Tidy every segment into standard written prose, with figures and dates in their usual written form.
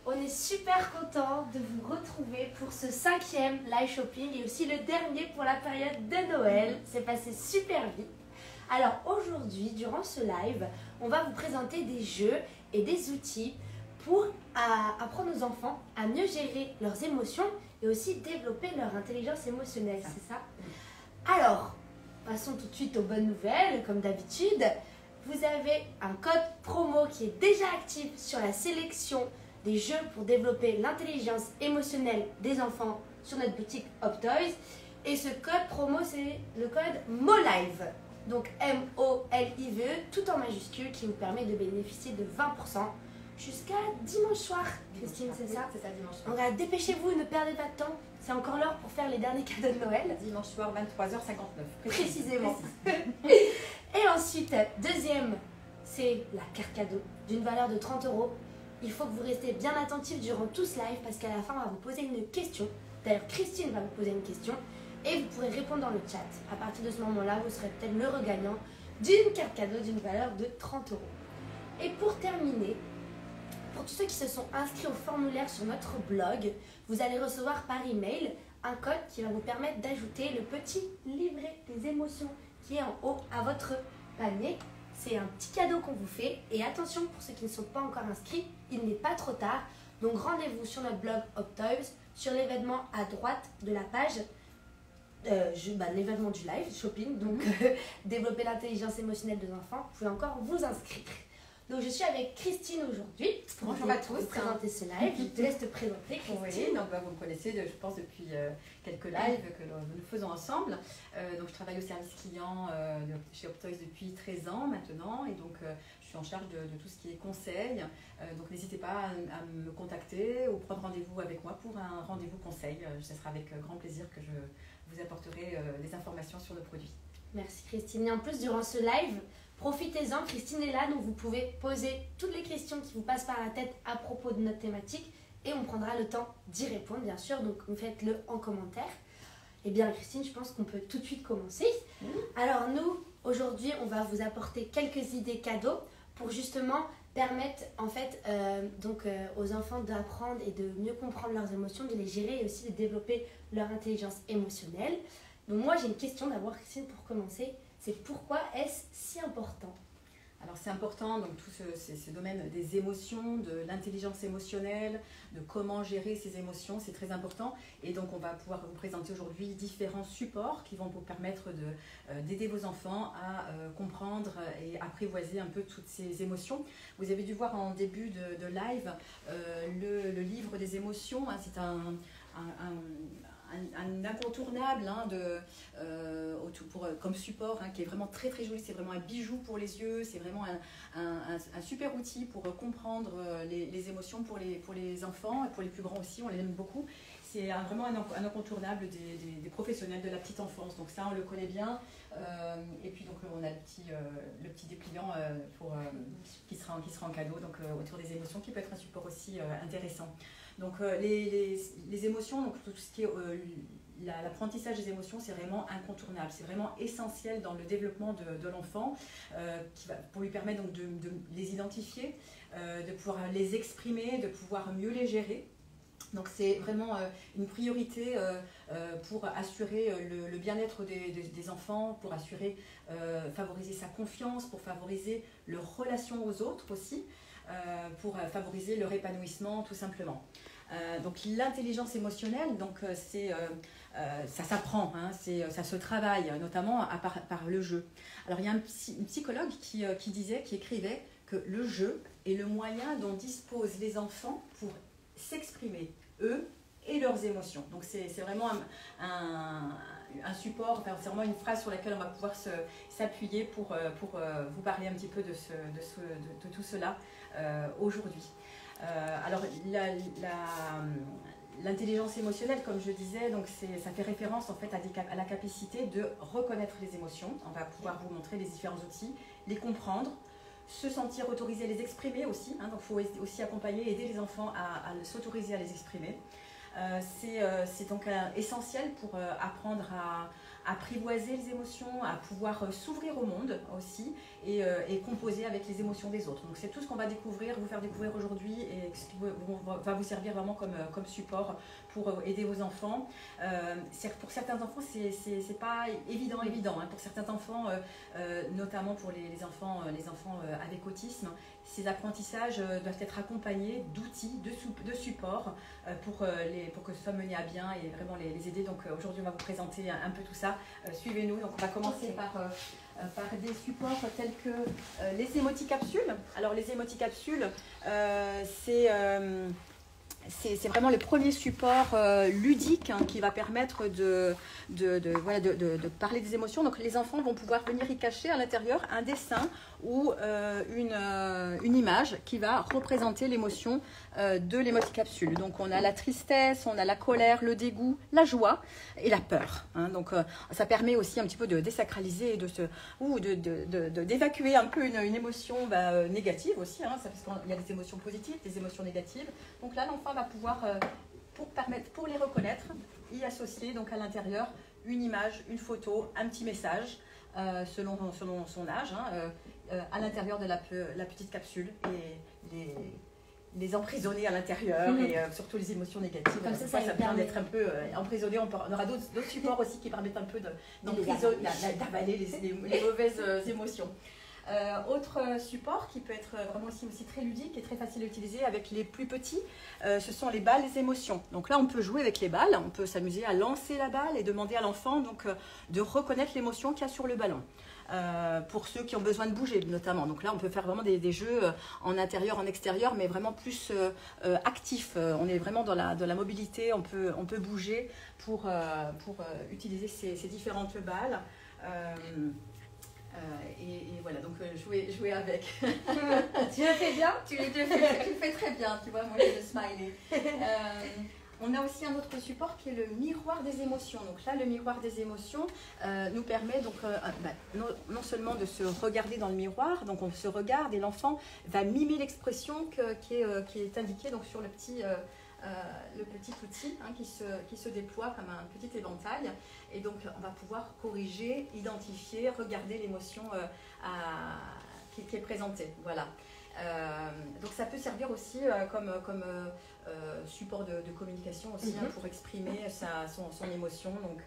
on est super content de vous retrouver pour ce 5e live shopping et aussi le dernier pour la période de Noël. C'est passé super vite. Alors aujourd'hui, durant ce live, on va vous présenter des jeux et des outils pour apprendre aux enfants à mieux gérer leurs émotions et aussi développer leur intelligence émotionnelle, c'est ça? Alors, passons tout de suite aux bonnes nouvelles, comme d'habitude. Vous avez un code promo qui est déjà actif sur la sélection des jeux pour développer l'intelligence émotionnelle des enfants sur notre boutique Optoys. Et ce code promo, c'est le code MOLIVE. Donc M-O-L-I-V-E, tout en majuscule, qui vous permet de bénéficier de 20% jusqu'à dimanche soir. Christine, c'est ça? C'est ça, dimanche soir. Donc dépêchez-vous, ne perdez pas de temps. C'est encore l'heure pour faire les derniers cadeaux de Noël. Dimanche soir, 23h59. Précisément. Et ensuite, deuxième, c'est la carte cadeau d'une valeur de 30 €. Il faut que vous restez bien attentifs durant tout ce live parce qu'à la fin, on va vous poser une question. D'ailleurs, Christine va vous poser une question et vous pourrez répondre dans le chat. À partir de ce moment-là, vous serez peut-être le regagnant d'une carte cadeau d'une valeur de 30 €. Et pour terminer, pour tous ceux qui se sont inscrits au formulaire sur notre blog, vous allez recevoir par email un code qui va vous permettre d'ajouter le petit livret des émotions qui est en haut à votre panier. C'est un petit cadeau qu'on vous fait. Et attention, pour ceux qui ne sont pas encore inscrits, il n'est pas trop tard. Donc rendez-vous sur notre blog Optoys, sur l'événement à droite de la page, l'événement du live shopping. Donc développer l'intelligence émotionnelle des enfants, vous pouvez encore vous inscrire. Donc je suis avec Christine aujourd'hui. Bonjour à tous. Pour présenter ce live, je te laisse te présenter, Christine. Oui, donc vous me connaissez, je pense, depuis quelques lives que nous faisons ensemble. Donc je travaille au service client chez Optoys depuis 13 ans maintenant. Et donc je suis en charge de tout ce qui est conseil. Donc n'hésitez pas à me contacter ou prendre rendez-vous avec moi pour un rendez-vous conseil. Ce sera avec grand plaisir que je vous apporterai des informations sur nos produits. Merci Christine. Et en plus, durant ce live, profitez-en, Christine est là, donc vous pouvez poser toutes les questions qui vous passent par la tête à propos de notre thématique et on prendra le temps d'y répondre, bien sûr, donc vous faites-le en commentaire. Eh bien Christine, je pense qu'on peut tout de suite commencer. Alors nous, aujourd'hui, on va vous apporter quelques idées cadeaux pour justement permettre en fait aux enfants d'apprendre et de mieux comprendre leurs émotions, de les gérer et aussi de développer leur intelligence émotionnelle. Donc moi j'ai une question d'abord Christine pour commencer, c'est pourquoi est-ce si important? Alors c'est important, donc tout ce domaine des émotions, de l'intelligence émotionnelle, de comment gérer ses émotions, c'est très important. Et donc on va pouvoir vous présenter aujourd'hui différents supports qui vont vous permettre d'aider vos enfants à comprendre et apprivoiser un peu toutes ces émotions. Vous avez dû voir en début de live le livre des émotions, hein, c'est un incontournable comme support, hein, qui est vraiment très très joli. C'est vraiment un bijou pour les yeux, c'est vraiment un super outil pour comprendre les émotions pour les enfants et pour les plus grands aussi, on les aime beaucoup. C'est vraiment un incontournable des professionnels de la petite enfance, donc ça on le connaît bien. Et puis donc on a le petit dépliant qui sera en cadeau, donc autour des émotions, qui peut être un support aussi intéressant. Donc les émotions, donc tout ce qui est l'apprentissage des émotions, c'est vraiment incontournable, c'est vraiment essentiel dans le développement de l'enfant, pour lui permettre donc de les identifier, de pouvoir les exprimer, de pouvoir mieux les gérer. Donc c'est vraiment une priorité pour assurer le bien-être des enfants, pour favoriser sa confiance, pour favoriser leur relation aux autres aussi, pour favoriser leur épanouissement tout simplement. Donc l'intelligence émotionnelle, donc ça s'apprend, hein, ça se travaille notamment par le jeu. Alors il y a une psychologue qui écrivait que le jeu est le moyen dont disposent les enfants pour s'exprimer eux et leurs émotions. Donc c'est vraiment un support, enfin, c'est vraiment une phrase sur laquelle on va pouvoir s'appuyer pour vous parler un petit peu de tout cela aujourd'hui. Alors l'intelligence émotionnelle, comme je disais, donc ça fait référence en fait à la capacité de reconnaître les émotions. On va pouvoir vous montrer les différents outils, les comprendre, se sentir autorisé à les exprimer aussi, hein, donc il faut aussi accompagner, aider les enfants à s'autoriser à les exprimer. C'est donc essentiel pour apprendre apprivoiser les émotions, à pouvoir s'ouvrir au monde aussi et composer avec les émotions des autres. Donc c'est tout ce qu'on va découvrir, vous faire découvrir aujourd'hui et ce qui va vous servir vraiment comme support pour aider vos enfants. Pour certains enfants, c'est pas évident. Hein. Pour certains enfants, notamment pour les enfants avec autisme, ces apprentissages doivent être accompagnés d'outils, de supports pour que ce soit mené à bien et vraiment les aider. Donc aujourd'hui, on va vous présenter un peu tout ça. Suivez-nous. Donc on va commencer par des supports tels que les émoticapsules. Alors les émoticapsules, c'est vraiment le premier support ludique qui va permettre de parler des émotions. Donc les enfants vont pouvoir venir y cacher à l'intérieur un dessin ou une image qui va représenter l'émotion de l'émoticapsule. Donc on a la tristesse, on a la colère, le dégoût, la joie et la peur. Donc ça permet aussi un petit peu de désacraliser et d'évacuer un peu une émotion négative aussi, parce qu'il y a des émotions positives, des émotions négatives. Donc là l'enfant va pouvoir, pour les reconnaître, y associer donc à l'intérieur une image, une photo, un petit message selon son âge, à l'intérieur de la petite capsule et les emprisonner à l'intérieur et surtout les émotions négatives. Comme ça permet d'être un peu emprisonné. On aura d'autres supports aussi qui permettent un peu d'avaler les mauvaises émotions. Autre support qui peut être vraiment aussi très ludique et très facile à utiliser avec les plus petits, ce sont les balles des émotions. Donc là, on peut jouer avec les balles, on peut s'amuser à lancer la balle et demander à l'enfant de reconnaître l'émotion qu'il y a sur le ballon. Pour ceux qui ont besoin de bouger notamment. Donc là, on peut faire vraiment des jeux en intérieur, en extérieur, mais vraiment plus actifs. On est vraiment dans la mobilité, on peut bouger pour utiliser ces différentes balles. Et voilà, donc jouer avec. Tu le fais bien? Tu le fais très bien, tu vois, moi j'ai le smiley. On a aussi un autre support qui est le miroir des émotions. Donc là, le miroir des émotions nous permet donc, non seulement de se regarder dans le miroir, donc on se regarde et l'enfant va mimer l'expression qui est indiquée donc, sur le petit outil qui se déploie comme un petit éventail. Et donc, on va pouvoir corriger, identifier, regarder l'émotion qui est présentée. Voilà. Donc, ça peut servir aussi comme support de communication aussi, pour exprimer son émotion. Donc,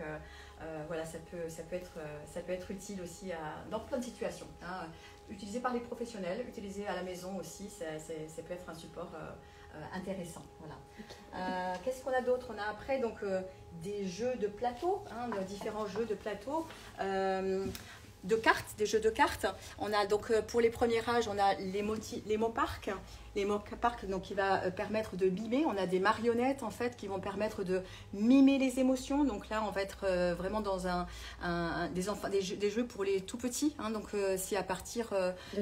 voilà, ça peut être utile aussi dans plein de situations. Utilisé par les professionnels, utilisé à la maison aussi, ça peut être un support intéressant. Voilà. Qu'est-ce qu'on a d'autre? On a après donc des jeux de plateau, différents jeux de plateau. Des jeux de cartes. On a donc pour les premiers âges, on a les mots parcs. Les mots parcs donc qui va permettre de mimer. On a des marionnettes en fait qui vont permettre de mimer les émotions. Donc là, on va être vraiment dans des jeux pour les tout petits. Donc c'est à partir de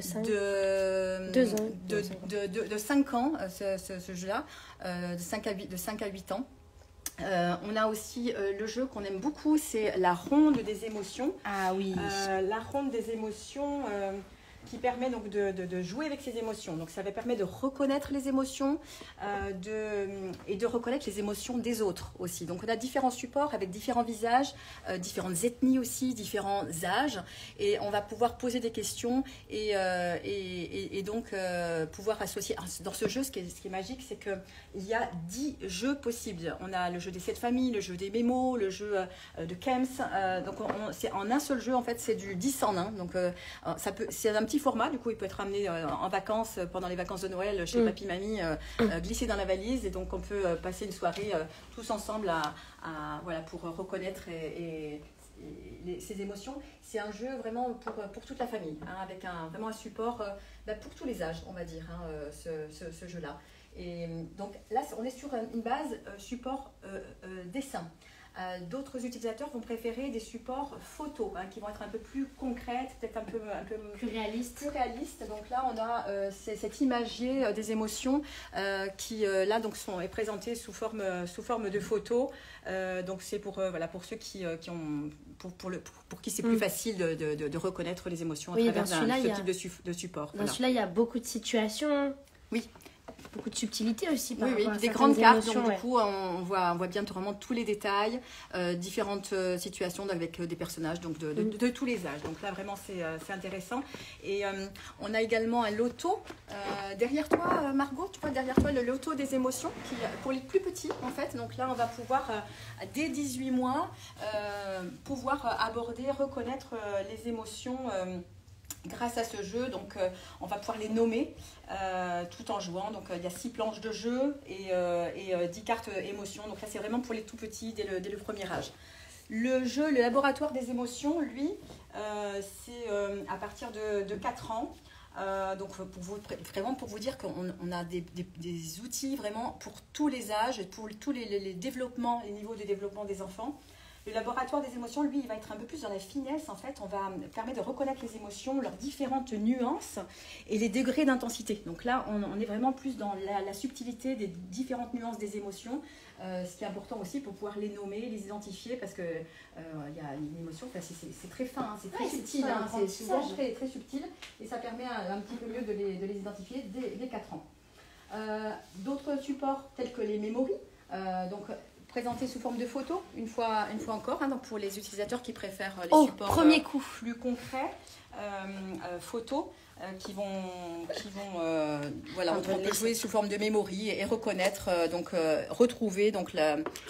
5 ans ce jeu-là, de 5 à 8 ans. On a aussi le jeu qu'on aime beaucoup, c'est la ronde des émotions. Ah oui. La ronde des émotions qui permet donc de jouer avec ces émotions. Donc ça va permettre de reconnaître les émotions et de reconnaître les émotions des autres aussi. Donc on a différents supports avec différents visages, différentes ethnies aussi, différents âges. Et on va pouvoir poser des questions et donc pouvoir associer. Dans ce jeu, ce qui est magique, c'est qu'il y a 10 jeux possibles. On a le jeu des 7 familles, le jeu des mémos, le jeu de Kems. Donc c'est en un seul jeu, en fait, c'est du 10 en 1. Donc c'est un petit format, du coup il peut être amené en vacances, pendant les vacances de Noël chez papy, mamie, glissé dans la valise, et donc on peut passer une soirée tous ensemble voilà, pour reconnaître ces émotions. C'est un jeu vraiment pour toute la famille, avec vraiment un support pour tous les âges, on va dire, ce jeu-là. Et donc là, on est sur une base support dessin. D'autres utilisateurs vont préférer des supports photos qui vont être un peu plus concrètes, peut-être un peu plus réalistes. Donc là, on a cet imagier des émotions qui là donc est présenté sous forme de photos. Donc c'est pour ceux qui ont pour qui c'est plus facile de reconnaître les émotions à travers ce type de support. Dans celui-là, il y a beaucoup de situations. Oui. beaucoup de subtilité aussi par Oui, rapport à des certaines grandes cartes, émotions, donc ouais. du coup on voit bien vraiment tous les détails, différentes situations avec des personnages donc de tous les âges. Donc là vraiment c'est intéressant. Et on a également un loto derrière toi, Margot, tu vois derrière toi le loto des émotions qui, pour les plus petits en fait. Donc là on va pouvoir dès 18 mois pouvoir aborder, reconnaître les émotions grâce à ce jeu. Donc on va pouvoir les nommer tout en jouant. Donc il y a 6 planches de jeu et 10 cartes émotions. Donc là c'est vraiment pour les tout petits dès le premier âge. Le jeu, le laboratoire des émotions, lui, c'est à partir de 4 ans. Donc vraiment pour vous dire qu'on a des outils vraiment pour tous les âges, pour tous les développements, les niveaux de développement des enfants. Le laboratoire des émotions, lui, il va être un peu plus dans la finesse. En fait, on va permettre de reconnaître les émotions, leurs différentes nuances et les degrés d'intensité. Donc là, on est vraiment plus dans la subtilité des différentes nuances des émotions. Ce qui est important aussi pour pouvoir les nommer, les identifier, parce que y a une émotion, c'est très fin, hein, c'est très subtil, hein, c'est souvent très, très subtil, et ça permet un petit peu mieux de les identifier dès 4 ans. D'autres supports tels que les memories, donc présentés sous forme de photos, une fois encore, hein, donc pour les utilisateurs qui préfèrent les supports premier coup. plus concrets, photos. Qui vont voilà, on peut jouer sous forme de memory et reconnaître, retrouver donc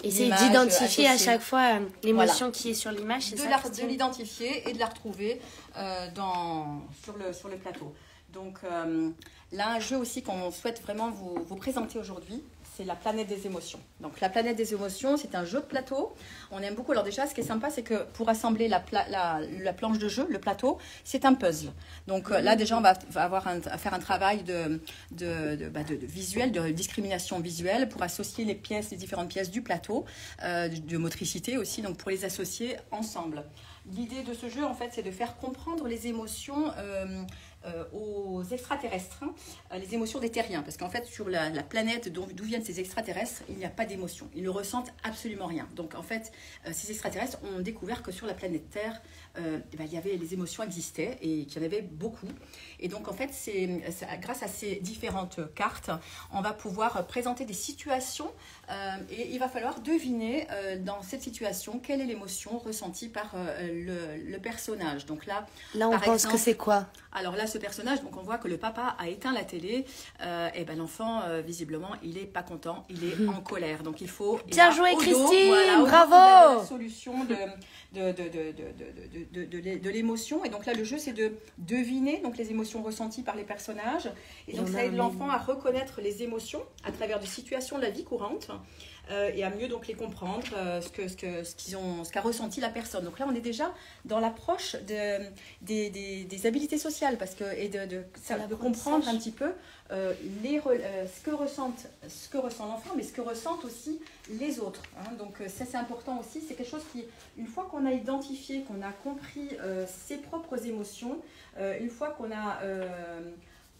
essayer d'identifier à chaque fois l'émotion qui est sur l'image, de l'identifier et de la retrouver sur le plateau. Donc là, un jeu aussi qu'on souhaite vraiment vous présenter aujourd'hui, c'est la planète des émotions. Donc la planète des émotions, c'est un jeu de plateau. On aime beaucoup. Alors déjà, ce qui est sympa, c'est que pour assembler la planche de jeu, le plateau, c'est un puzzle. Donc là, déjà, on va avoir à faire un travail de visuel, de discrimination visuelle pour associer les différentes pièces du plateau, de motricité aussi, donc pour les associer ensemble. L'idée de ce jeu, en fait, c'est de faire comprendre les émotions aux extraterrestres, les émotions des terriens. Parce qu'en fait, sur la planète d'où viennent ces extraterrestres, il n'y a pas d'émotion. Ils ne ressentent absolument rien. Donc, en fait, ces extraterrestres ont découvert que sur la planète Terre, les émotions existaient et qu'il y en avait beaucoup. Et donc, en fait, grâce à ces différentes cartes, on va pouvoir présenter des situations et il va falloir deviner dans cette situation quelle est l'émotion ressentie par le personnage. Donc là on pense que c'est quoi? Alors là, ce personnage, donc on voit que le papa a éteint la télé, et l'enfant, visiblement, il est pas content, il est en colère. Donc il faut... Bien joué, Christine, bravo! La solution de l'émotion. Et donc là, le jeu, c'est de deviner donc, les émotions ressenties par les personnages. Et donc ça aide l'enfant à reconnaître les émotions à travers des situations de la vie courante. Et à mieux donc les comprendre, ce qu'a ressenti la personne. Donc là, on est déjà dans l'approche des habilités sociales et de comprendre un petit peu ce que ressent l'enfant, mais ce que ressentent aussi les autres. Hein. Donc ça, c'est important aussi. C'est quelque chose qui, une fois qu'on a identifié, qu'on a compris ses propres émotions, une fois qu'on a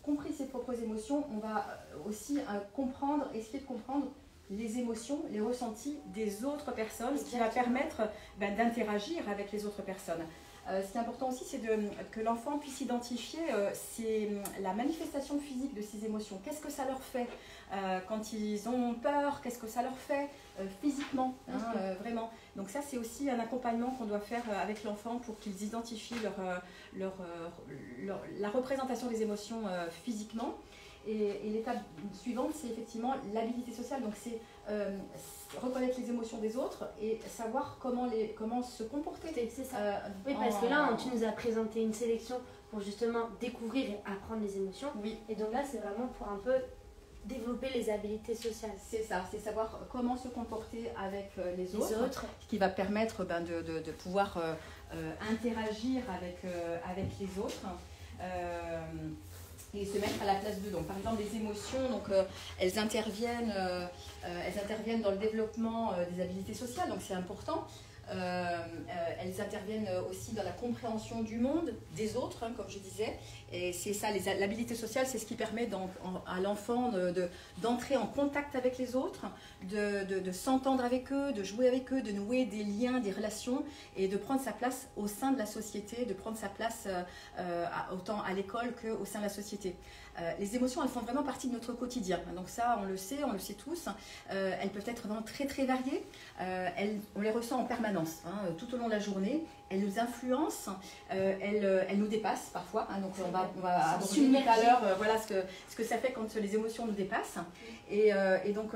compris ses propres émotions, on va aussi essayer de comprendre les émotions, les ressentis des autres personnes, ce qui va permettre d'interagir avec les autres personnes. Ce qui est important aussi, c'est que l'enfant puisse identifier la manifestation physique de ces émotions. Qu'est-ce que ça leur fait quand ils ont peur? Qu'est-ce que ça leur fait physiquement, vraiment. Donc ça, c'est aussi un accompagnement qu'on doit faire avec l'enfant pour qu'ils identifient la représentation des émotions physiquement. Et l'étape suivante, c'est effectivement l'habilité sociale. Donc c'est reconnaître les émotions des autres et savoir comment se comporter. C'est ça. Oui, parce que là, tu nous as présenté une sélection pour justement découvrir et apprendre les émotions. Oui. Et donc là, c'est vraiment pour un peu développer les habilités sociales. C'est ça, c'est savoir comment se comporter avec les autres, ce qui va permettre de pouvoir interagir avec les autres. Et se mettre à la place d'eux. Donc, par exemple, les émotions, donc, elles interviennent dans le développement des habilités sociales, donc c'est important. Elles interviennent aussi dans la compréhension du monde, des autres, comme je disais. Et c'est ça, l'habilité sociale, c'est ce qui permet à l'enfant d'entrer en contact avec les autres, de s'entendre avec eux, de jouer avec eux, de nouer des liens, des relations et de prendre sa place au sein de la société, de prendre sa place autant à l'école qu'au sein de la société. Les émotions, elles font vraiment partie de notre quotidien. Donc ça, on le sait tous. Elles peuvent être vraiment très très variées. On les ressent en permanence, hein, tout au long de la journée. Elles nous influencent, elles nous dépassent parfois. Hein, donc on va aborder tout à l'heure voilà, ce que ça fait quand les émotions nous dépassent. Et donc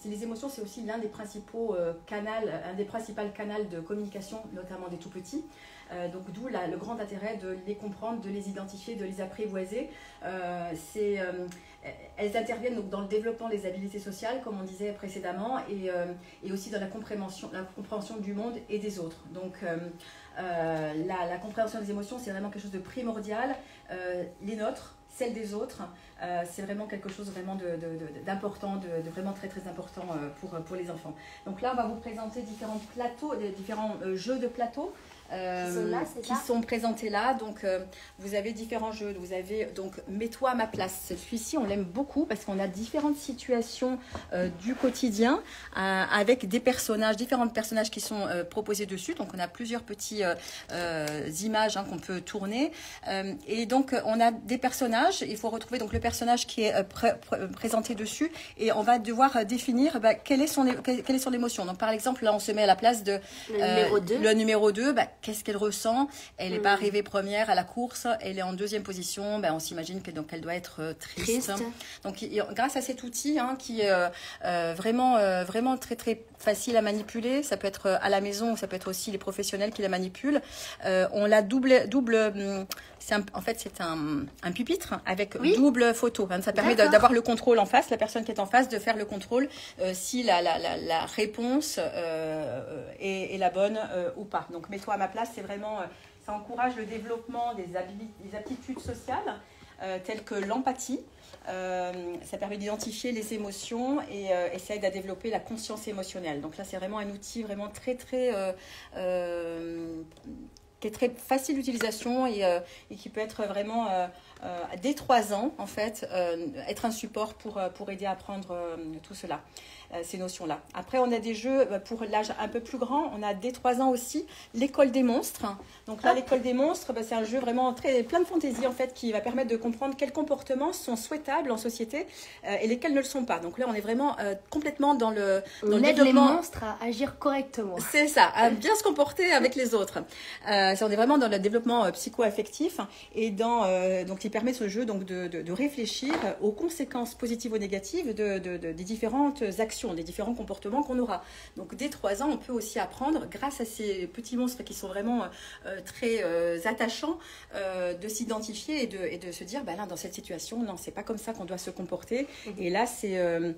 les émotions, c'est aussi l'un des principaux canaux de communication, notamment des tout petits. Donc d'où le grand intérêt de les comprendre, de les identifier, de les apprivoiser. Elles interviennent donc dans le développement des habiletés sociales, comme on disait précédemment, et aussi dans la compréhension du monde et des autres. Donc la compréhension des émotions, c'est vraiment quelque chose de primordial. Les nôtres, celles des autres, c'est vraiment quelque chose vraiment d'important, de vraiment très très important pour les enfants. Donc là, on va vous présenter différents jeux de plateau. Qui sont présentés là. Donc vous avez différents jeux. Vous avez donc Mets-toi à ma place. Celui-ci, on l'aime beaucoup parce qu'on a différentes situations du quotidien avec différents personnages qui sont proposés dessus. Donc on a plusieurs petites images qu'on peut tourner. Et donc on a des personnages. Il faut retrouver donc le personnage qui est présenté dessus et on va devoir définir quelle est son émotion. Donc par exemple là on se met à la place de le numéro 2. Qu'est-ce qu'elle ressent? Elle n'est pas arrivée première à la course, elle est en deuxième position. On s'imagine qu'elle doit être triste. Donc, grâce à cet outil qui est vraiment très très facile à manipuler, ça peut être à la maison, ça peut être aussi les professionnels qui la manipulent. On la double. C'est un pupitre avec double photo. Ça permet d'avoir le contrôle en face, la personne qui est en face, de faire le contrôle si la réponse est la bonne ou pas. Donc, mets-toi à ma place, c'est vraiment, ça encourage le développement des aptitudes sociales telles que l'empathie. Ça permet d'identifier les émotions et ça aide à développer la conscience émotionnelle. Donc là, c'est vraiment un outil vraiment très, très qui est très facile d'utilisation et qui peut être vraiment dès 3 ans en fait être un support pour aider à apprendre tout cela, ces notions-là. Après, on a des jeux pour l'âge un peu plus grand. On a dès 3 ans aussi l'école des monstres. Donc là, l'école des monstres, c'est un jeu vraiment plein de fantaisie en fait qui va permettre de comprendre quels comportements sont souhaitables en société et lesquels ne le sont pas. Donc là, on est vraiment complètement dans le aide les monstres à agir correctement. C'est ça, à bien se comporter avec les autres. On est vraiment dans le développement psycho-affectif et donc il permet ce jeu donc de réfléchir aux conséquences positives ou négatives des différentes actions, des différents comportements qu'on aura. Donc dès 3 ans, on peut aussi apprendre, grâce à ces petits monstres qui sont vraiment très attachants, de s'identifier et de se dire, là, dans cette situation, non, c'est pas comme ça qu'on doit se comporter. Et là, sont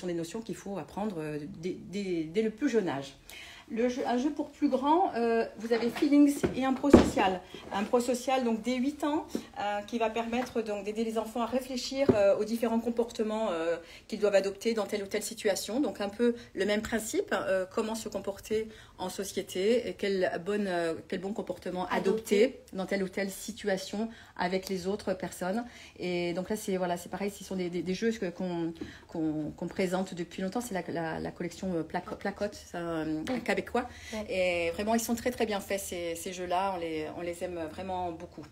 des notions qu'il faut apprendre dès le plus jeune âge. Un jeu pour plus grand, vous avez Feelings et un prosocial. Un prosocial donc dès 8 ans qui va permettre donc d'aider les enfants à réfléchir aux différents comportements qu'ils doivent adopter dans telle ou telle situation. Donc un peu le même principe, comment se comporter en société et quel bon comportement adopter dans telle ou telle situation avec les autres personnes. Et donc là c'est pareil, ce sont des jeux qu'on présente depuis longtemps. C'est la collection Placotte, un québécois. Ouais. Et vraiment, ils sont très très bien faits ces jeux-là. On les aime vraiment beaucoup.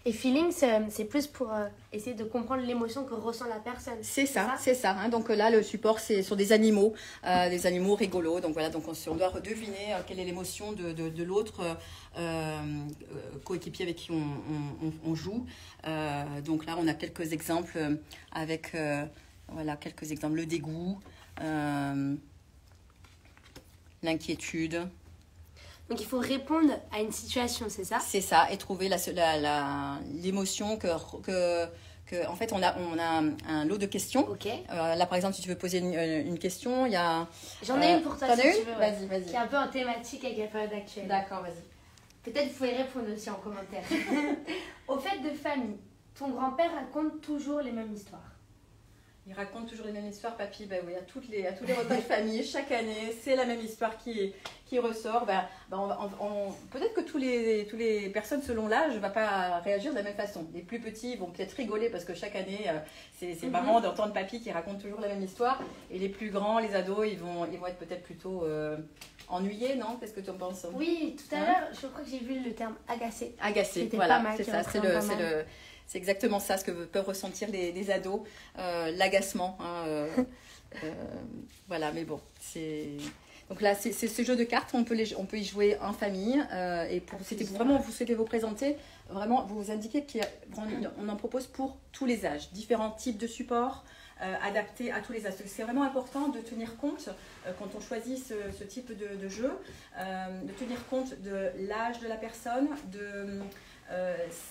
Et feeling, c'est plus pour essayer de comprendre l'émotion que ressent la personne. C'est ça. Hein. Donc là, le support, c'est sur des animaux rigolos. Donc voilà, on doit deviner quelle est l'émotion de l'autre coéquipier avec qui on joue. Donc là, on a quelques exemples avec quelques exemples. Le dégoût. L'inquiétude. Donc il faut répondre à une situation, c'est ça? C'est ça, et trouver l'émotion que en fait on a un lot de questions. Ok. Là par exemple, si tu veux poser une question, il y a. J'en ai une pour toi si tu veux. Vas-y. Qui est un peu en thématique avec la période actuelle. D'accord, vas-y. Peut-être vous pouvez répondre aussi en commentaire. Au fait de famille, ton grand-père raconte toujours les mêmes histoires. Il raconte toujours les mêmes histoires, papy. Oui, à tous les repas de famille, chaque année, c'est la même histoire qui ressort. Peut-être que tous les personnes selon l'âge ne vont pas réagir de la même façon. Les plus petits vont peut-être rigoler parce que chaque année, c'est marrant d'entendre papy qui raconte toujours la même histoire. Et les plus grands, les ados, ils vont être peut-être plutôt ennuyés, non? Qu'est-ce que tu en penses? Oui, tout à l'heure, je crois que j'ai vu le terme agacé. Agacé, voilà, c'est ça. C'est exactement ça, ce que peuvent ressentir les ados, l'agacement. Hein, voilà, mais bon, c'est... Donc là, c'est ce jeu de cartes, on peut y jouer en famille. Et c'était vraiment, vous souhaitez vous présenter, vraiment, vous indiquez qu'on en propose pour tous les âges, différents types de supports adaptés à tous les âges. C'est vraiment important de tenir compte, quand on choisit ce type de jeu, de tenir compte de l'âge de la personne, de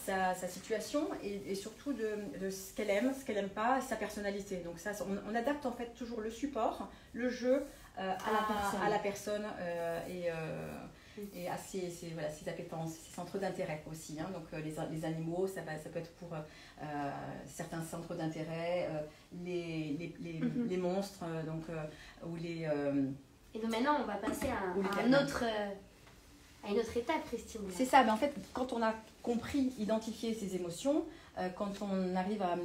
sa situation et surtout de ce qu'elle aime, ce qu'elle n'aime pas, sa personnalité. Donc ça, on adapte en fait toujours le support, le jeu, à la personne et à ses appétences, ses centres d'intérêt aussi. Hein. Donc les animaux, ça peut être pour certains centres d'intérêt, les monstres, ou les... Et donc maintenant, on va passer à une autre étape, Christine. C'est ça, mais en fait, quand on a compris, identifier ses émotions, quand on arrive à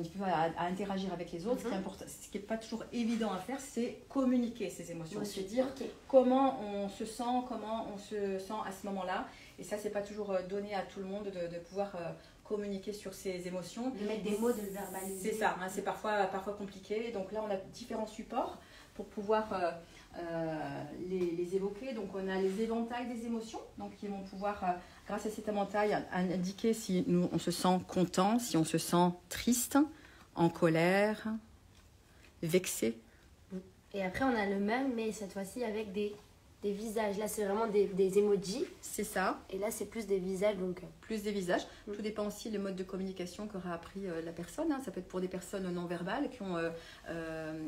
interagir avec les autres, ce qui n'est pas toujours évident à faire, c'est communiquer ses émotions. C'est dire comment on se sent à ce moment-là. Et ça, c'est pas toujours donné à tout le monde de pouvoir communiquer sur ses émotions. De mettre des mots, de le verbaliser. C'est ça, hein, c'est parfois compliqué. Donc là, on a différents supports pour pouvoir les évoquer. Donc on a les éventails des émotions, donc qui vont pouvoir, grâce à cet éventail, indiquer si on se sent content, si on se sent triste, en colère, vexé. Et après on a le même, mais cette fois-ci avec des visages. Là c'est vraiment des emojis. C'est ça. Et là c'est plus des visages. Donc plus des visages. Tout dépend aussi le mode de communication qu'aura appris la personne. Hein. Ça peut être pour des personnes non verbales qui ont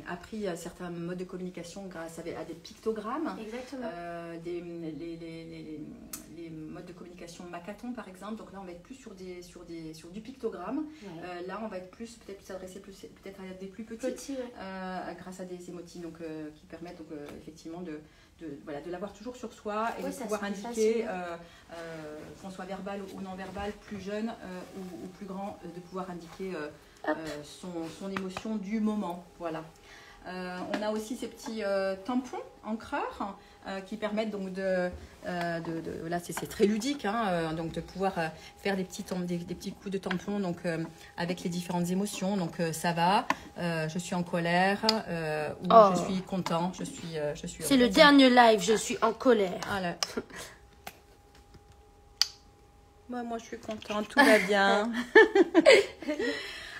appris certains modes de communication grâce à des pictogrammes. Exactement. Les modes de communication Macathon par exemple. Donc là on va être plus sur du pictogramme. Ouais. Là on va être peut-être s'adresser peut-être à des plus petits, grâce à des émotis qui permettent effectivement de l'avoir toujours sur soi et de pouvoir indiquer, qu'on soit verbal ou non verbal, plus jeune ou plus grand, de pouvoir indiquer son émotion du moment. Voilà. On a aussi ces petits tampons encreurs qui permettent donc là c'est très ludique, hein, donc de pouvoir faire des petits coups de tampon donc avec les différentes émotions. Donc ça va, je suis en colère, ou je suis content, je suis c'est le dernier live, je suis en colère. Voilà. Moi je suis contente, tout va bien.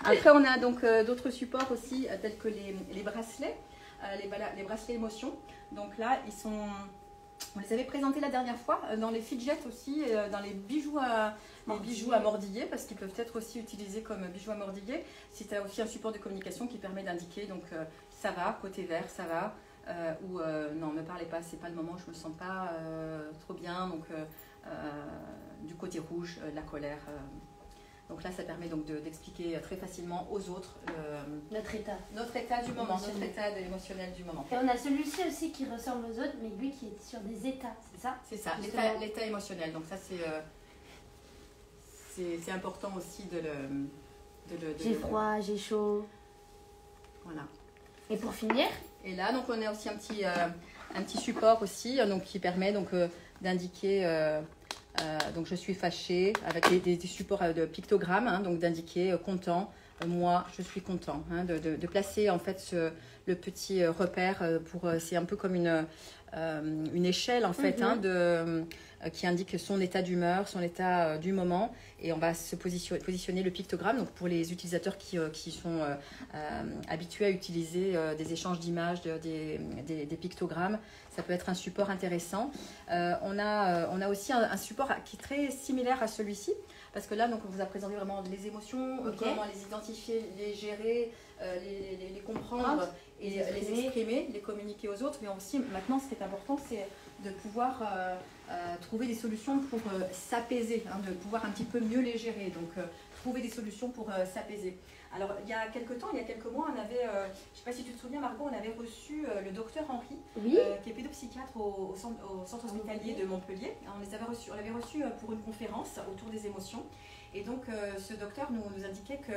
Après on a donc d'autres supports aussi tels que les bracelets, les bracelets émotions. Donc là on les avait présentés la dernière fois dans les fidgets aussi, dans les bijoux à mordiller, parce qu'ils peuvent être aussi utilisés comme bijoux à mordiller. C'est aussi un support de communication qui permet d'indiquer donc ça va, côté vert, ça va, ou non, ne parlez pas, c'est pas le moment, je me sens pas trop bien, donc du côté rouge, la colère. Donc là, ça permet donc d'expliquer très facilement aux autres notre état du moment, notre état émotionnel du moment. Et on a celui-ci aussi qui ressemble aux autres, mais lui qui est sur des états, c'est ça? C'est ça, l'état émotionnel. Donc ça, c'est important aussi de le... J'ai froid, j'ai chaud. Voilà. Et pour finir? Et là, donc on a aussi un petit support aussi, donc qui permet donc d'indiquer... donc je suis fâchée avec des supports de pictogrammes, hein, donc d'indiquer content, moi je suis content, hein, de placer en fait le petit repère c'est un peu comme une échelle en fait, hein, qui indique son état d'humeur, son état du moment, et on va se positionner le pictogramme. Donc pour les utilisateurs qui sont habitués à utiliser des échanges d'images, des pictogrammes, ça peut être un support intéressant. On a aussi un support qui est très similaire à celui-ci, parce que là donc on vous a présenté vraiment les émotions, comment les identifier, les gérer, les comprendre et les exprimer, les communiquer aux autres. Mais aussi maintenant ce qui est important, c'est de pouvoir trouver des solutions pour s'apaiser, hein, de pouvoir un petit peu mieux les gérer, donc trouver des solutions pour s'apaiser. Alors il y a quelques mois, on avait, je ne sais pas si tu te souviens Margot, on avait reçu le docteur Henri, qui est pédopsychiatre au centre hospitalier de Montpellier. On l'avait reçu pour une conférence autour des émotions. Et donc ce docteur nous indiquait que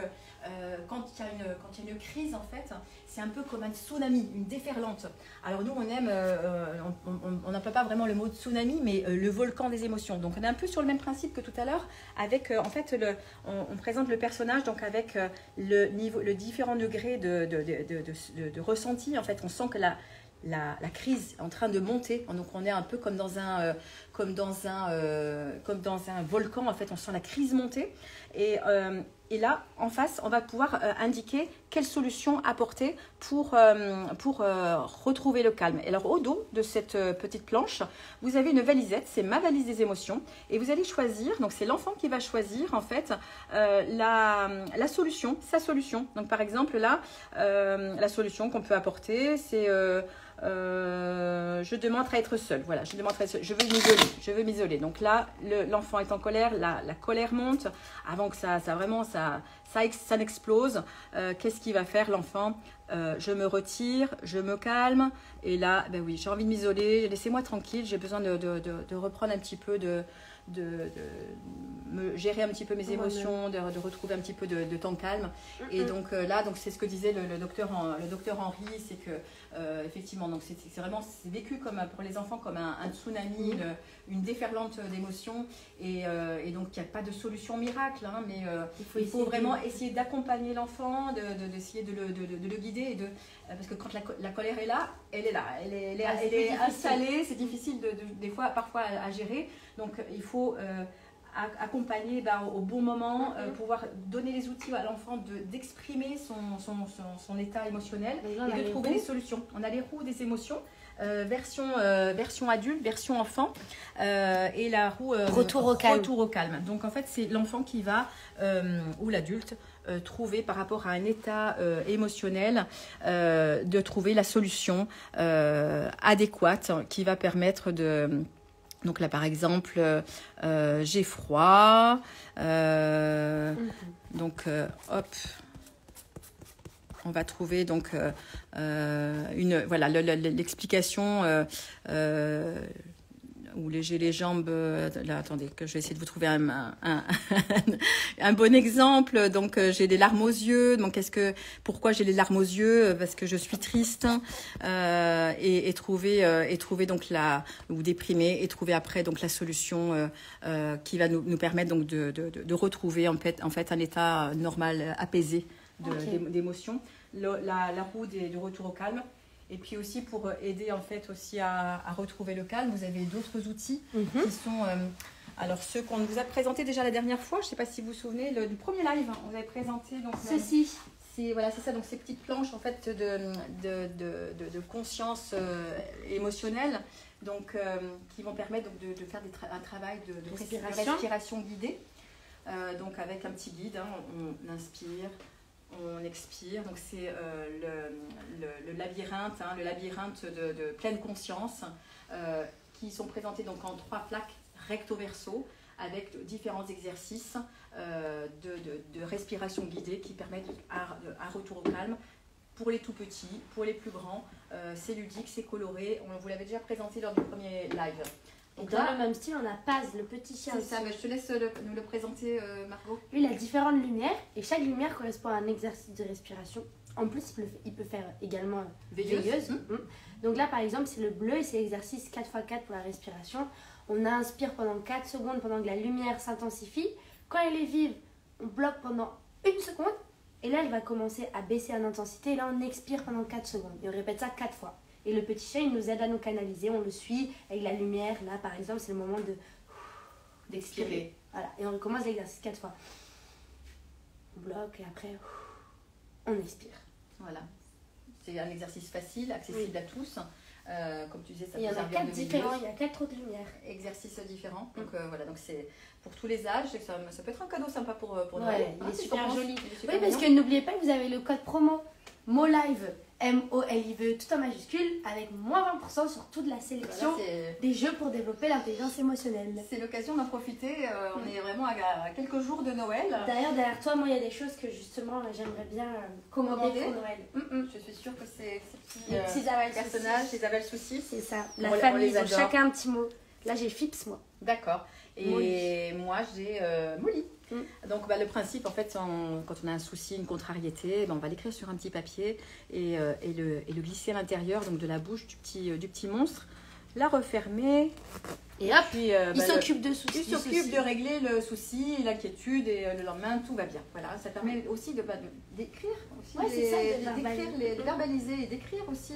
quand il y a une crise, en fait, c'est un peu comme un tsunami, une déferlante. Alors nous, on n'emploie pas vraiment le mot tsunami, mais le volcan des émotions. Donc on est un peu sur le même principe que tout à l'heure, avec en fait, on on présente le personnage donc avec le différent degré de ressenti. En fait, on sent que la crise est en train de monter. Donc, on est un peu comme dans un volcan. En fait, on sent la crise monter. Et là, en face, on va pouvoir indiquer quelle solution apporter pour retrouver le calme. Et alors, au dos de cette petite planche, vous avez une valisette, c'est ma valise des émotions. Et vous allez choisir, donc c'est l'enfant qui va choisir en fait la solution, sa solution. Donc par exemple là, la solution qu'on peut apporter, c'est je demande à être seule. Voilà, je demande à être seule. Je veux m'isoler. Donc là, l'enfant est en colère, la colère monte. Avant que ça n'explose, qu'est-ce qu'il va faire l'enfant? Je me retire, je me calme. Et là, ben oui, j'ai envie de m'isoler. Laissez-moi tranquille. J'ai besoin de reprendre un petit peu de me gérer un petit peu mes émotions, de retrouver un petit peu de temps calme. Et donc là, donc c'est ce que disait le docteur Henry, c'est que effectivement, donc c'est vraiment vécu comme pour les enfants comme un tsunami, une déferlante d'émotions. Et donc il n'y a pas de solution miracle, hein, mais il faut vraiment essayer d'accompagner l'enfant, d'essayer de le guider, parce que quand la colère est là, elle est installée, c'est difficile des fois, parfois à gérer. Donc il faut accompagner au bon moment, pouvoir donner les outils à l'enfant d'exprimer son état émotionnel et de trouver des solutions. On a les roues des émotions, version adulte, version enfant, et la roue retour au calme. Donc en fait c'est l'enfant qui va, ou l'adulte, trouver par rapport à un état émotionnel, de trouver la solution adéquate qui va permettre de... Donc là, par exemple, j'ai froid. Donc, hop, on va trouver donc l'explication où j'ai les jambes. Là, attendez, que je vais essayer de vous trouver un bon exemple. Donc, j'ai des larmes aux yeux. Donc, pourquoi j'ai les larmes aux yeux? Parce que je suis triste, et trouver donc ou déprimée, et trouver après donc la solution qui va nous permettre donc de retrouver en fait un état normal, apaisé d'émotion. La roue du retour au calme. Et puis aussi pour aider en fait aussi à retrouver le calme, vous avez d'autres outils qui sont alors ceux qu'on vous a présentés déjà la dernière fois. Je ne sais pas si vous vous souvenez du premier live, hein, on avait présenté donc ceci. C'est ça, donc ces petites planches en fait de conscience émotionnelle, donc qui vont permettre donc de faire un travail de respiration guidée, donc avec un petit guide, hein, on inspire. On expire, donc c'est le labyrinthe, hein, de pleine conscience, qui sont présentés donc en 3 plaques recto-verso avec différents exercices de respiration guidée qui permettent un retour au calme pour les tout petits, pour les plus grands. C'est ludique, c'est coloré. On vous l'avait déjà présenté lors du premier live. Donc dans le même style, on a Paz, le petit chien. C'est ça, mais je te laisse nous le présenter, Margot. Lui, il a différentes lumières et chaque lumière correspond à un exercice de respiration. En plus, il peut faire également veilleuse. Donc là, par exemple, c'est le bleu et c'est l'exercice 4x4 pour la respiration. On inspire pendant 4 secondes pendant que la lumière s'intensifie. Quand elle est vive, on bloque pendant 1 seconde. Et là, elle va commencer à baisser en intensité. Et là, on expire pendant 4 secondes. Et on répète ça 4 fois. Et le petit chien, il nous aide à nous canaliser. On le suit avec la lumière. Là, par exemple, c'est le moment d'expirer. Voilà. Et on recommence l'exercice 4 fois. On bloque et après, on expire. Voilà. C'est un exercice facile, accessible à tous. Comme tu disais, ça peut servir de différents. Il y a 4 autres lumières. Exercices différents. Donc voilà, donc c'est pour tous les âges. Ça peut être un cadeau sympa pour Noël. Il est super joli. Oui, parce que n'oubliez pas que vous avez le code promo MOLIVE. MOLIVE, tout en majuscule, avec moins 20% sur toute la sélection des jeux pour développer l'intelligence émotionnelle. C'est l'occasion d'en profiter. On est vraiment à quelques jours de Noël. D'ailleurs, derrière toi, moi, il y a des choses que justement j'aimerais bien commander pour Noël. Je suis sûre que ces petits personnages, les Abel Soucis. C'est ça. La famille, ils ont chacun un petit mot. Là, j'ai Fips, moi. D'accord. Et moi, j'ai Molly. Donc le principe en fait, quand on a un souci, une contrariété, on va l'écrire sur un petit papier et le glisser à l'intérieur donc de la bouche du petit monstre. la refermer. Et hop, Puis, il s'occupe de soucis. il s'occupe de régler le souci, l'inquiétude et le lendemain tout va bien. Voilà, ça permet aussi d'écrire, Ouais, c'est ça, de verbaliser et d'écrire aussi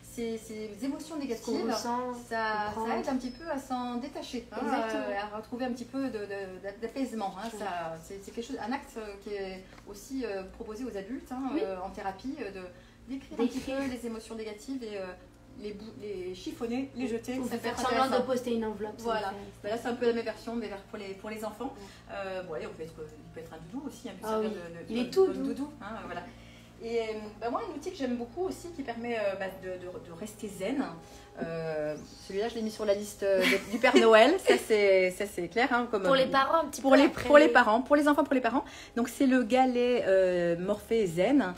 ces émotions négatives. Ça aide un petit peu à s'en détacher, à retrouver un petit peu d'apaisement. C'est quelque chose, un acte qui est aussi proposé aux adultes en thérapie, d'écrire un petit peu les émotions négatives et les chiffonner, les jeter. Ça faire semblant de poster une enveloppe. Voilà, là c'est un peu la même version, mais pour les enfants. Bon, allez, il peut être un doudou aussi, il est tout doudou. Voilà. Et moi, un outil que j'aime beaucoup aussi qui permet de rester zen. Celui-là, je l'ai mis sur la liste du Père Noël. Ça c'est clair. Comme, pour les parents, un petit pour peu. Pour les parents, pour les enfants, pour les parents. Donc c'est le galet Morphée Zen.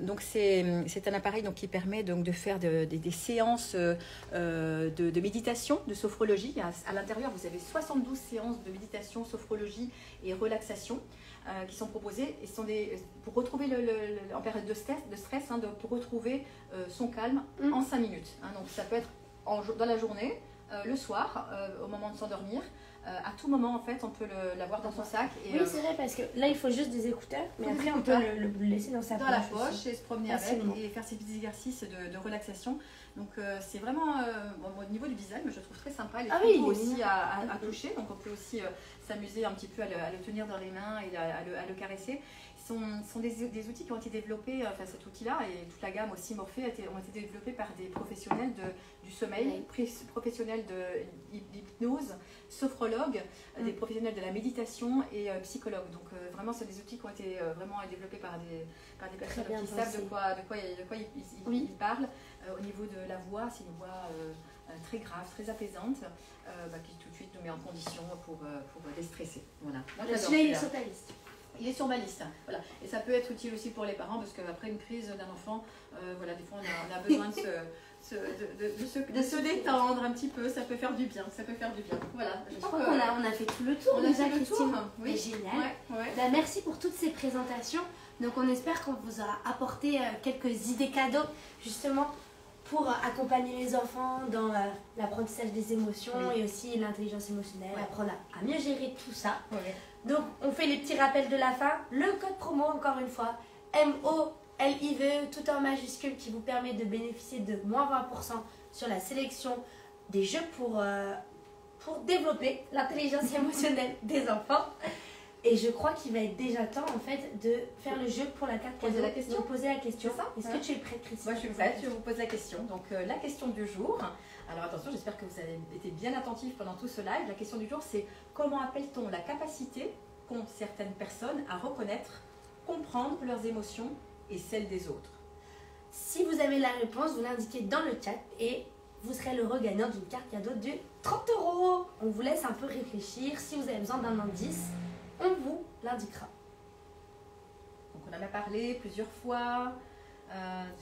Donc c'est un appareil qui permet donc de faire des séances de méditation, de sophrologie. À l'intérieur, vous avez 72 séances de méditation, sophrologie et relaxation. Qui sont proposées et sont pour retrouver en période de stress, pour retrouver son calme en 5 minutes. Donc ça peut être dans la journée, le soir, au moment de s'endormir. À tout moment, en fait, on peut l'avoir dans son sac. Oui, c'est vrai, parce que là, il faut juste des écouteurs, mais après, on peut le laisser dans sa poche. Dans la poche et se promener avec et faire ces petits exercices de relaxation. Donc, c'est vraiment, au niveau du design, je trouve très sympa. Il est aussi à toucher, donc on peut aussi s'amuser un petit peu à le tenir dans les mains et à le caresser. Ce sont des outils qui ont été développés, cet outil-là et toute la gamme aussi Morphée ont été développés par des professionnels du sommeil, professionnels d'hypnose, sophrologues, des professionnels de la méditation et psychologues. Donc vraiment, c'est des outils qui ont été vraiment développés par des personnes qui savent de quoi ils parlent. Au niveau de la voix, c'est une voix très grave, très apaisante, qui tout de suite nous met en condition pour déstresser. Voilà. Celui-là, il est sur ta liste. Il est sur ma liste. Voilà. Et ça peut être utile aussi pour les parents parce qu'après une crise d'un enfant, des fois on a besoin de se détendre un petit peu. Ça peut faire du bien. Voilà. Je crois qu'on a fait tout le tour déjà, Christine. Oui. Génial. Ouais. Merci pour toutes ces présentations. Donc on espère qu'on vous a apporté quelques idées cadeaux justement pour accompagner les enfants dans l'apprentissage des émotions et aussi l'intelligence émotionnelle, apprendre à mieux gérer tout ça. Donc on fait les petits rappels de la fin. Le code promo, encore une fois, MOLIVE, tout en majuscule, qui vous permet de bénéficier de moins 20% sur la sélection des jeux pour développer l'intelligence émotionnelle des enfants. Et je crois qu'il va être déjà temps en fait de faire le jeu pour la carte cadeau. Poser la question. Est-ce que tu es prête, Christine? Moi je suis prête, je vous pose la question. Donc la question du jour, alors attention, j'espère que vous avez été bien attentifs pendant tout ce live. La question du jour, c'est comment appelle-t-on la capacité qu'ont certaines personnes à reconnaître, comprendre leurs émotions et celles des autres? Si vous avez la réponse, vous l'indiquez dans le chat et vous serez l'heureux gagnant d'une carte cadeau de 30 €. On vous laisse un peu réfléchir. Si vous avez besoin d'un indice, on vous l'indiquera. Donc on en a parlé plusieurs fois,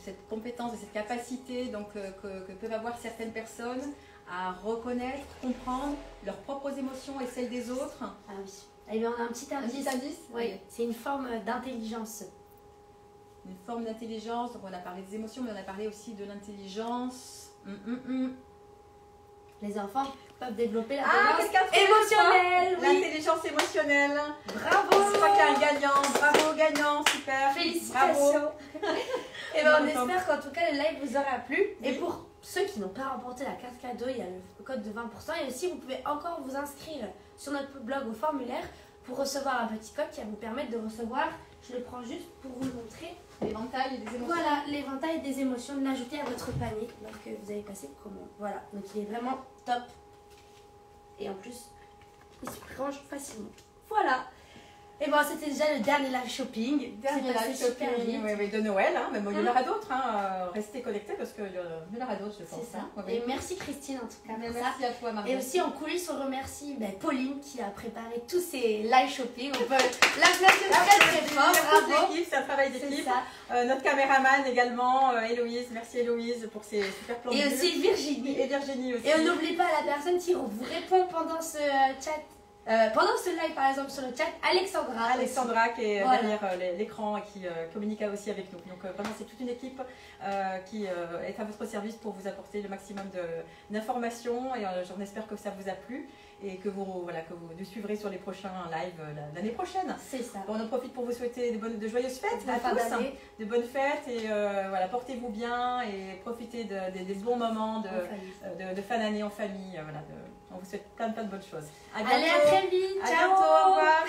cette compétence et cette capacité que peuvent avoir certaines personnes à reconnaître, comprendre leurs propres émotions et celles des autres. Ah oui. Eh bien, on a un petit indice. Oui, c'est une forme d'intelligence. Une forme d'intelligence, donc on a parlé des émotions, mais on a parlé aussi de l'intelligence. Les enfants peuvent développer l'intelligence émotionnelle. L'intelligence émotionnelle. Bravo. Je crois qu'il y a un gagnant. Bravo, gagnant, super. Félicitations. Et bien, on espère qu'en tout cas le live vous aura plu. Et pour ceux qui n'ont pas remporté la carte cadeau, il y a le code de 20%. Et aussi, vous pouvez encore vous inscrire sur notre blog au formulaire pour recevoir un petit code qui va vous permettre de recevoir, je le prends juste pour vous le montrer, l'éventail des émotions. Voilà, l'éventail des émotions, de l'ajouter à votre panier lorsque vous avez passé commande. Voilà, donc il est vraiment top. Et en plus, il se range facilement. Voilà. Et bon, c'était déjà le dernier live shopping. Dernier live shopping de Noël, mais bon, il y en aura d'autres. Restez connectés parce qu'il y en aura d'autres, je pense. C'est ça. Et merci Christine en tout cas. Merci à toi, Marie. Et aussi en coulisses, on remercie Pauline qui a préparé tous ces live shopping. On peut l'applaudir très fort. Bravo. C'est un travail d'équipe. Notre caméraman également, Héloïse. Merci Héloïse pour ces super plans. Et aussi Virginie. Et Virginie aussi. Et on n'oublie pas la personne qui vous répond pendant ce chat. pendant ce live, par exemple, sur le chat, Alexandra qui est Voilà. derrière l'écran et qui communique aussi avec nous. Donc vraiment, c'est toute une équipe qui est à votre service pour vous apporter le maximum d'informations. Et j'en espère que ça vous a plu et que vous nous suivrez sur les prochains lives l'année prochaine. C'est ça. On en profite pour vous souhaiter de joyeuses fêtes à fin tous, d'année. de bonnes fêtes et voilà, portez-vous bien et profitez des bons moments de fin d'année en famille. Voilà, on vous souhaite plein de bonnes choses. À bientôt. Allez, à très vite. À Ciao. bientôt. Au revoir.